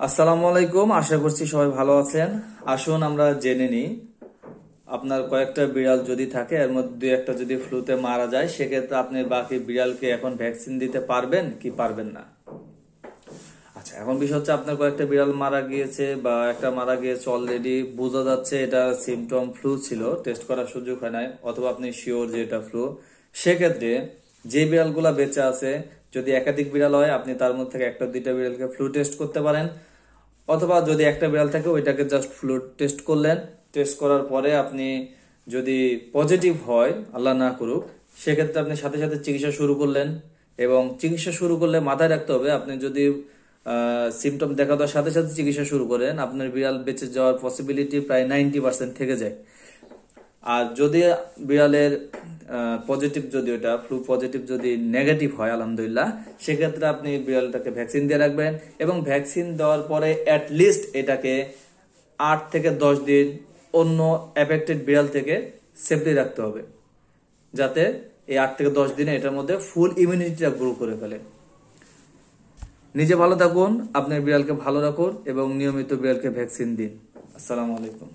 আসসালামু আলাইকুম, আশা করছি সবাই ভালো আছেন। আসুন আমরা জেনে নিই, আপনার কয়েকটা বিড়াল যদি থাকে এর মধ্যে একটা যদি ফ্লুতে মারা যায়, সেক্ষেত্রে আপনি বাকি বিড়ালকে এখন ভ্যাকসিন দিতে পারবেন কি পারবেন না। আচ্ছা, এখন বিষয় হচ্ছে আপনার কয়েকটা বিড়াল মারা গিয়েছে বা একটা মারা গিয়েছে, অলরেডি বোঝা যাচ্ছে এটা সিমটম ফ্লু ছিল, টেস্ট করার সুযোগ হয় নাই, অথবা আপনি শিওর যে এটা ফ্লু। সেক্ষেত্রে যে বিড়ালগুলা বেঁচে আছে, যদি একাধিক বিড়াল হয় আপনি তার মধ্যে থেকে একটা দুইটা বিড়ালকে ফ্লু টেস্ট করতে পারেন, অথবা যদি একটা বিড়াল থাকে ওইটাকে জাস্ট ফ্লু টেস্ট করলেন। টেস্ট করার পরে আপনি যদি পজিটিভ হয়, আল্লাহ না করুক, সেক্ষেত্রে আপনি সাথে সাথে চিকিৎসা শুরু করলেন। এবং চিকিৎসা শুরু করলে মাথায় রাখতে হবে, আপনি যদি সিমটম দেখা দেওয়ার সাথে সাথে চিকিৎসা শুরু করেন, আপনার বিড়াল বেঁচে যাওয়ার পসিবিলিটি প্রায় 90% থেকে যায়। আর যদি বিড়ালের পজিটিভ, যদি ওটা ফ্লু পজিটিভ যদি নেগেটিভ হয় আলহামদুলিল্লাহ, সেক্ষেত্রে আপনি বিড়ালটাকে ভ্যাকসিন দিয়ে রাখবেন। এবং ভ্যাকসিন দেওয়ার পরে অ্যাটলিস্ট এটাকে 8 থেকে 10 দিন অন্য অ্যাফেক্টেড বিড়াল থেকে সেফলি রাখতে হবে, যাতে এই 8 থেকে 10 দিনে এটার মধ্যে ফুল ইমিউনিটিটা গ্রো করে ফেলে। নিজে ভালো থাকুন, আপনার বিড়ালকে ভালো রাখুন এবং নিয়মিত বিড়ালকে ভ্যাকসিন দিন। আসসালামু আলাইকুম।